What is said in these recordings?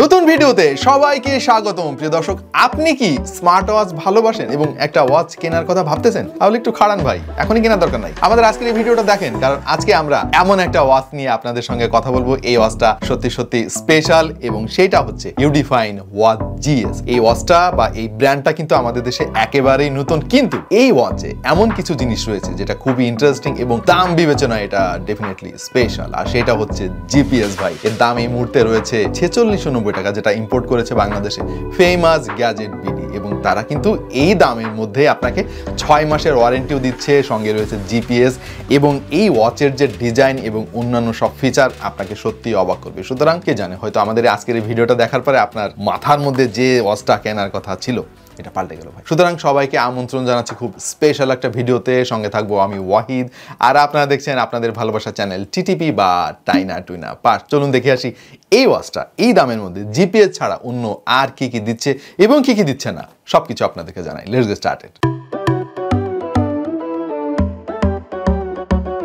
নতুন ভিডিওতে সবাইকে স্বাগতম। প্রিয় দর্শক, আপনি কি স্মার্ট ওয়াচ ভালোবাসেন এবং একটা ওয়াচ কেনার কথা ভাবতেছেন? তাহলে একটু খাড়ান ভাই, এখনই কেনার দরকার নাই। আমাদের আজকের এই ভিডিওটা দেখেন, কারণ আজকে আমরা এমন একটা ওয়াচ নিয়ে আপনাদের সঙ্গে কথা বলবো। এই ওয়াচটা সত্যি সত্যি স্পেশাল এবং সেটা হচ্ছে Udfine ওয়াচ জিএস। এই ওয়াচটা বা এই ব্র্যান্ডটা কিন্তু আমাদের দেশে একেবারেই নতুন, কিন্তু এই ওয়াচে এমন কিছু জিনিস রয়েছে যেটা খুবই ইন্টারেস্টিং এবং দাম বিবেচনায় এটা ডেফিনেটলি স্পেশাল। আর সেটা হচ্ছে জিপিএস ভাই। এর দাম এই মুহূর্তে রয়েছে 4690 টাকা, যেটা ইম্পোর্ট করেছে বাংলাদেশে ফেমাস গ্যাজেট বিডি, এবং তারা কিন্তু এই দামের মধ্যে আপনাকে 6 মাসের ওয়ারেন্টিও দিচ্ছে, সঙ্গে রয়েছে জিপিএস, এবং এই ওয়াচের যে ডিজাইন এবং অন্যান্য সব ফিচার আপনাকে সত্যি অবাক করবে। সুতরাং কে জানে, হয়তো আমাদের আজকের এই ভিডিওটা দেখার পরে আপনার মাথার মধ্যে যে ওয়াচটা কেনার কথা ছিল এটা পাল্টে গেল ভাই। সুতরাং সবাইকে আমন্ত্রণ জানাচ্ছি খুব স্পেশাল একটা ভিডিওতে। সঙ্গে থাকবো আমি ওয়াহিদ, আর আপনারা দেখছেন আপনাদের ভালোবাসা চ্যানেল টিটিপি বা টাইনা টুইনা পার্ট। চলুন দেখে আসি এই ওয়াচটা এই দামের মধ্যে জিপিএস ছাড়া অন্য আর কি কি দিচ্ছে এবং কি কি দিচ্ছে না, সবকিছু আপনাদেরকে জানাই। Let's get started.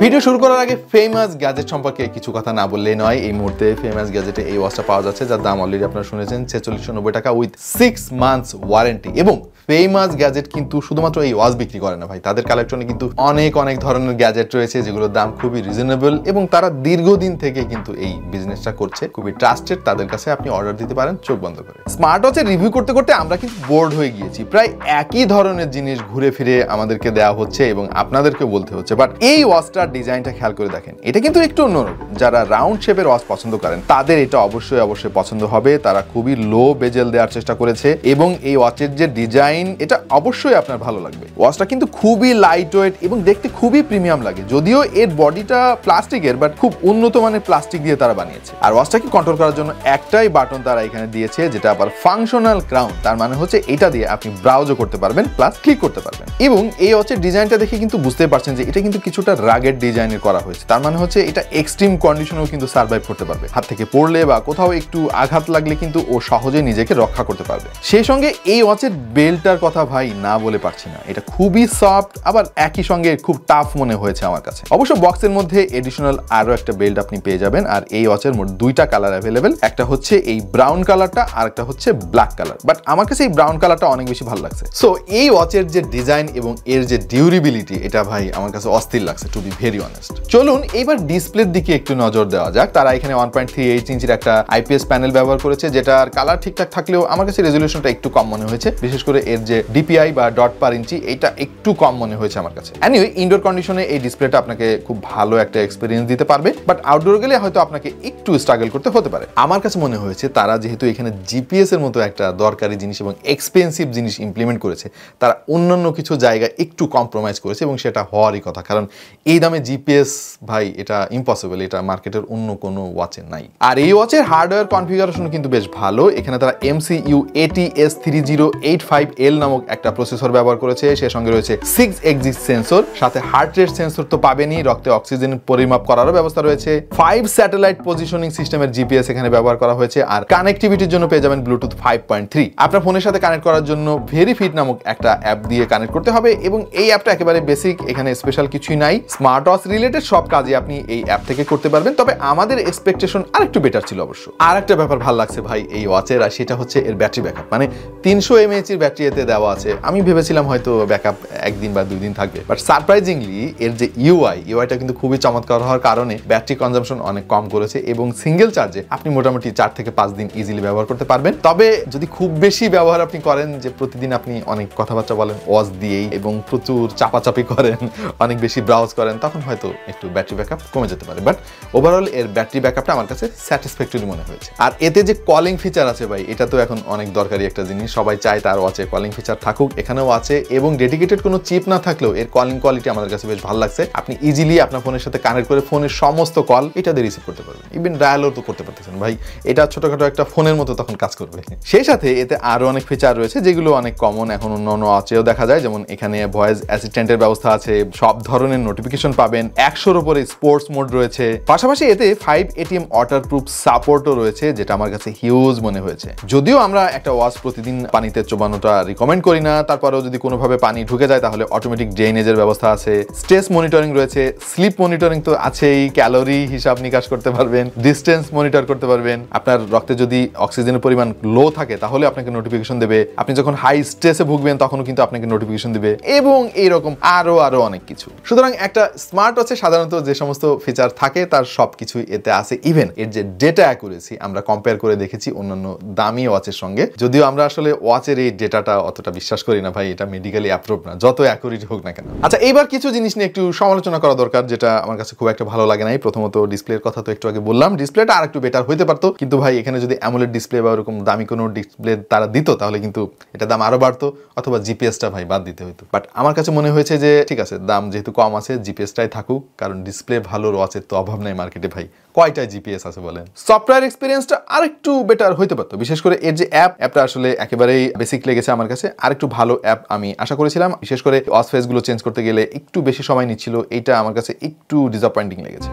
ভিডিও শুরু করার আগে ফেমাস গ্যাজেট সম্পর্কে কিছু কথা না বললেই নয়। এই মুহূর্তে ফেমাস গ্যাজেটে এই ওয়াচটা পাওয়া যাচ্ছে, যার দাম অলরেডি আপনারা শুনেছেন 4690 টাকা উইথ 6 মান্থস ওয়ারেন্টি। এবং ফেমাস গ্যাজেট কিন্তু শুধুমাত্র এই ওয়াচ বিক্রি করে না ভাই, তাদের কালেকশনে কিন্তু অনেক ধরনের গ্যাজেট রয়েছে যেগুলোর দাম খুবই রিজনেবল, এবং তারা দীর্ঘদিন থেকে কিন্তু এই বিজনেসটা করছে, খুবই ট্রাস্টেড। তাদের কাছে আপনি অর্ডার দিতে পারেন চোখ বন্ধ করে। স্মার্ট ওয়াচের রিভিউ করতে করতে আমরা কিন্তু বোর্ড হয়ে গিয়েছি। প্রায় একই ধরনের জিনিস ঘুরে ফিরে আমাদেরকে দেওয়া হচ্ছে এবং আপনাদেরকে বলতে হচ্ছে, বাট এই ওয়াচটার ডিজাইনটা খেয়াল করে দেখেন, এটা কিন্তু একটু অন্যরকম। যারা রাউন্ড শেপের ওয়াচ পছন্দ করেন তাদের এটা অবশ্যই পছন্দ হবে। তারা খুবই লো বেজেল দেওয়ার চেষ্টা করেছে, এবং এই ওয়াচের যে ডিজাইন এটা অবশ্যই আপনার ভালো লাগবে। ওয়াচটা কিন্তু খুবই লাইট ওয়েট এবং দেখতে খুবই প্রিমিয়াম লাগে। যদিও এর বডিটা প্লাস্টিকের, বাট খুব উন্নত মানের প্লাস্টিক দিয়ে তারা বানিয়েছে। আর ওয়াচটাকে কন্ট্রোল করার জন্য একটাই বাটন তারা এখানে দিয়েছে, যেটা আবার ফাংশনাল ক্রাউন। তার মানে হচ্ছে এটা দিয়ে আপনি ব্রাউজও করতে পারবেন প্লাস ক্লিক করতে পারবেন। এবং এই ওয়াচের ডিজাইনটা দেখে কিন্তু বুঝতে পারছেন যে এটা কিন্তু কিছুটা রাগেড ডিজাইনের করা হয়েছে। তার মানে হচ্ছে এটা এক্সট্রিম কন্ডিশনেও কিন্তু সার্ভাইভ করতে পারবে। হাত থেকে পড়লে বা কোথাও একটু আঘাত লাগলে কিন্তু ও সহজে নিজেকে রক্ষা করতে পারবে। সেই সঙ্গে এই ওয়াচের বেল্টটার কথা ভাই না বলে পারছি না। এটা খুবই সফট, আবার একই সঙ্গে খুব টাফ মনে হয়েছে আমার কাছে। অবশ্য বক্সের মধ্যে এডিশনাল আরো একটা বেল্ট আপনি পেয়ে যাবেন। আর এই ওয়াচের মোট দুইটা কালার অ্যাভেলেবেল, একটা হচ্ছে এই ব্রাউন কালারটা আর একটা হচ্ছে ব্ল্যাক কালার। বাট আমার কাছে এই ব্রাউন কালারটা অনেক বেশি ভালো লাগছে। সো এই ওয়াচের যে ডিজাইন এবং এর যে ডিউরেবিলিটি, এটা ভাই আমার কাছে অস্থির লাগছে, টু বি ভেরি অনেস্ট। চলুন এইবার ডিসপ্লের দিকে একটু নজর দেওয়া যাক। তারা এখানে 1.38 ইঞ্চির একটা আইপিএস প্যানেল ব্যবহার করেছে, যেটার কালার ঠিকঠাক থাকলেও আমার কাছে রেজলিউশনটা একটু কম মনে হয়েছে। বিশেষ করে এর যে ডিপিআই বা ডট পার ইঞ্চি, এটা একটু কম মনে হয়েছে আমার কাছে। এনিওয়ে, ইনডোর কন্ডিশনে এই ডিসপ্লেটা আপনাকে খুব ভালো একটা এক্সপেরিয়েন্স দিতে পারবে, বাট আউটডোর গেলে হয়তো আপনাকে একটু স্ট্রাগল করতে হতে পারে। আমার কাছে মনে হয়েছে তারা যেহেতু এখানে জিপিএস এর মতো একটা দরকারি জিনিস এবং এক্সপেন্সিভ জিনিস ইমপ্লিমেন্ট করেছে, তারা অন্যান্য কিছু জায়গায় একটু কম্প্রোমাইজ করেছে, এবং সেটা হওয়ারই কথা। কারণ এই দামে জিপিএস ভাই এটা ইম্পসিবল, এটা মার্কেটের অন্য কোনো ওয়াচে নাই। আর এই ওয়াচের হার্ডওয়্যার কনফিগারেশন কিন্তু বেশ ভালো। এখানে তারা MCU ATS3085L নামক একটা প্রসেসর ব্যবহার করেছে। সে সঙ্গে রয়েছে 6 এক্সিস সেন্সর, সাথে হার্ট রেট সেন্সর তো পাবেনই, রক্তে অক্সিজেন পরিমাপ করারও ব্যবস্থা রয়েছে। 5 স্যাটেলাইট পজিশনিং সিস্টেমের জিপিএস এখানে ব্যবহার করা হয়েছে। আর কানেক্টিভিটির জন্য পেয়ে যাবেন ব্লুটুথ 5.3। আপনার ফোনের সাথে কানেক্ট করার জন্য ভেরিফিট নামক একটা অ্যাপ দিয়ে কানেক্ট করতে হবে, এবং এই অ্যাপটা একেবারে বেসিক, এখানে স্পেশাল কিছুই নাই। স্মার্ট ওয়াচ রিলেটেড সব কাজই আপনি এই অ্যাপ থেকে করতে পারবেন, তবে আমাদের এক্সপেকটেশন আরেকটু বেটার ছিল অবশ্য। আর একটা ব্যাপার ভালো লাগছে ভাই এই ওয়াচের, আর সেটা হচ্ছে এর ব্যাটারি ব্যাকআপ। মানে 300 mAh এর ব্যাটারি এতে দেওয়া আছে। আমি ভেবেছিলাম হয়তো ব্যাকআপ একদিন বা 2 দিন থাকবে, বাট সারপ্রাইজিংলি এর যে ইউআইটা কিন্তু খুবই চমৎকার হওয়ার কারণে ব্যাটারি কনজাম্পশন অনেক কম করেছে, এবং সিঙ্গেল চার্জে আপনি মোটামুটি 4 থেকে 5 দিন ইজিলি ব্যবহার করতে পারবেন। তবে যদি খুব বেশি ব্যবহার আপনি করেন, যে প্রতিদিন আপনি অনেক কথাবার্তা বলেন ওয়াচ দিয়েই এবং প্রচুর চাপাচাপি করেন, অনেক বেশি ব্রাউজ করেন, তখন হয়তো একটু ব্যাটারি ব্যাকআপ কমে যেতে পারে। বাট ওভারঅল এর ব্যাটারি ব্যাকআপটা আমার কাছে স্যাটিসফ্যাক্টরি মনে হয়েছে। আর এতে যে কলিং ফিচার আছে ভাই, এটা তো এখন অনেক দরকারি একটা জিনিস। সবাই চায় তার ওয়াচে কলিং ফিচার থাকুক, এখানেও আছে। এবং ডেডিকেটেড কোনো চিপ না থাকলেও এর কলিং কোয়ালিটি আমাদের কাছে বেশ ভালো লাগছে। আপনি ইজিলি আপনার ফোনের সাথে কানেক্ট করে ফোনের সমস্ত কল এটা দিয়ে রিসিভ করতে পারবেন, ইভেন ডায়ালও তো করতে পারতেছেন ভাই। এটা ছোটখাটো একটা ফোনের মতো তখন কাজ করবে। সেই সাথে এতে আরো অনেক ফিচার রয়েছে যেগুলো অনেক কমন, এখন অন্য ওয়াচেও দেখা যায়। যেমন এখানে ভয়েস অ্যাসিস্ট্যান্টের ব্যবস্থা আছে, সব ধরনের নোটিফিকেশন পাবেন, 100-র উপরে স্পোর্টস মোড রয়েছে। পাশাপাশি এতে 5 ATM ওয়াটারপ্রুফ সাপোর্টও রয়েছে, যেটা আমার কাছে হিউজ মনে হয়েছে। যদিও আমরা একটা ওয়াচ প্রতিদিন পানিতে চোবানোটা রিকমেন্ড করি না, তারপরেও যদি কোনোভাবে পানি ঢুকে যায় তাহলে অটোমেটিক ড্রেনেজের ব্যবস্থা আছে, স্ট্রেস মনিটরিং রয়েছে, স্লিপ মনিটরিং তো আছেই, ক্যালোরি হিসাব নিকাশ করতে পারবেন, ডিস্টেন্স মনিটর করতে পারবেন, আপনার রক্তে যদি অক্সিজেনের পরিমাণ লো থাকে তাহলে আপনাকে নোটিফিকেশন দেবে, আপনি যখন হাই স্ট্রেসে ভুগবেন তখনও কিন্তু আপনাকে নোটিফিকেশন দিবে, এবং এইরকম আরো অনেক কিছু। সুতরাং একটা স্মার্ট ওয়াচে সাধারণত যে সমস্ত ফিচার থাকে তার সবকিছুই এতে আছে। ইভেন এর যে ডেটা অ্যাকুরেসি আমরা কম্পেয়ার করে দেখেছি অন্যান্য দামি ওয়াচের সঙ্গে, যদিও আমরা আসলে ওয়াচের এই ডেটাটা অতটা বিশ্বাস করি না ভাই, এটা মেডিকেলি অ্যাপ্রুভ না, যত অ্যাকুরেট হোক না কেন। আচ্ছা, এইবার কিছু জিনিস নিয়ে একটু সমালোচনা করা দরকার, যেটা আমার কাছে খুব একটা ভালো লাগে নাই। প্রথমত ডিসপ্লের কথা তো একটু আগে বললাম, ডিসপ্লেটা আর একটু বেটার হইতে পারতো, কিন্তু ভাই এখানে যদি অ্যামোলেড ডিসপ্লে বা ওরকম দামি কোনো ডিসপ্লে তারা দিত তাহলে কিন্তু এটা দাম আরো বাড়তো, অথবা জিপিএসটা ভাই বাদ দিতে হইতো। বাট আমার কাছে মনে হয়েছে যে ঠিক আছে, দাম যেহেতু কম আছে জিপিএসটাই থাকুক, কারণ ডিসপ্লে ভালো ওয়াচের তো অভাব নাই মার্কেটে ভাই, কয়টা জিপিএস আছে বলেন। সফটওয়্যার এক্সপিরিয়েন্সটা আরেকটু বেটার হইতে পারতো, বিশেষ করে এর যে অ্যাপটা আসলে একেবারেই বেসিক লেগেছে আমার কাছে, আরেকটু ভালো অ্যাপ আমি আশা করেছিলাম। বিশেষ করে ওয়াচ ফেস গুলো চেঞ্জ করতে গেলে একটু বেশি সময় নিচ্ছিল, এইটা আমার কাছে একটু ডিসঅ্যাপয়েন্টিং লেগেছে।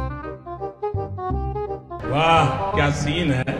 वाह क्या सीन है।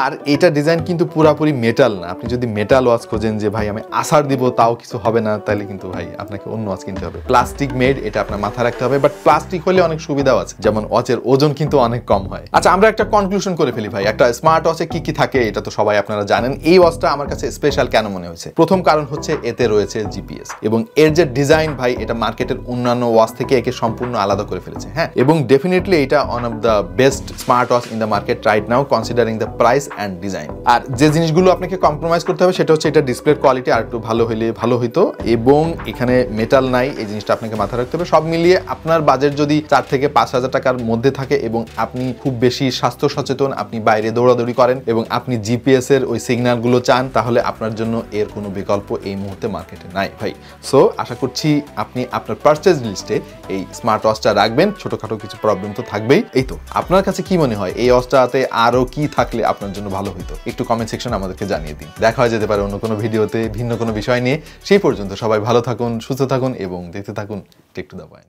আর এটা ডিজাইন কিন্তু পুরাপুরি মেটাল না। আপনি যদি মেটাল ওয়াচ খোঁজেন যে ভাই আমি আসার দিব তাও কিছু হবে না, তাহলে কিন্তু ভাই আপনাকে অন্য ওয়াচ কিনতে হবে। প্লাস্টিক মেড, এটা আপনার মাথায় রাখতে হবে, বাট প্লাস্টিক হলে অনেক সুবিধাও আছে, যেমন ওয়াচের ওজন কিন্তু অনেক কম হয়। আচ্ছা, আমরা একটা কনক্লুশন করে ফেলি ভাই, একটা স্মার্ট ওয়াচে কি কি থাকে এটা তো সবাই আপনারা জানেন। এই ওয়াচটা আমার কাছে স্পেশাল কেন মনে হয়েছে? প্রথম কারণ হচ্ছে এতে রয়েছে জিপিএস, এবং এর যে ডিজাইন ভাই, এটা মার্কেটের অন্যান্য ওয়াচ থেকে একে সম্পূর্ণ আলাদা করে ফেলেছে। হ্যাঁ, এবং ডেফিনেটলি এটা one of the best smart watch in the market right now, considering the price and design. আর যে জিনিসগুলো আপনাকে কম্প্রোমাইজ করতে হবে সেটা হচ্ছে এটা ডিসপ্লের কোয়ালিটি আর একটু ভালো হলে ভালো হইতো, এবং এখানে মেটাল নাই, এই জিনিসটা আপনাকে মাথায় রাখতে হবে। সব মিলিয়ে আপনার বাজেট যদি 4 থেকে 5,000 টাকার মধ্যে থাকে এবং আপনি খুব বেশি স্বাস্থ্য সচেতন, আপনি বাইরে দৌড়াদৌড়ি করেন এবং আপনি জিপিএস এর ওই সিগন্যালগুলো চান, তাহলে আপনার জন্য এর কোনো বিকল্প এই মুহূর্তে মার্কেটে নাই ভাই। সো আশা করছি আপনি আপনার পারচেজ লিস্টে এই স্মার্ট ওয়াচটা রাখবেন। ছোটখাটো কিছু প্রবলেম তো থাকবেই। এই তো, আপনার কাছে কি মনে হয় এই ওয়াচটাতে আরো কি থাকলে আপনার জন্য ভালো হইতো? একটু কমেন্ট সেকশনে আমাদেরকে জানিয়ে দিন। দেখা হয়ে যেতে পারে অন্য কোনো ভিডিওতে ভিন্ন কোনো বিষয় নিয়ে। সেই পর্যন্ত সবাই ভালো থাকুন, সুস্থ থাকুন এবং দেখতে থাকুন টেক টু দ্য পয়েন্ট।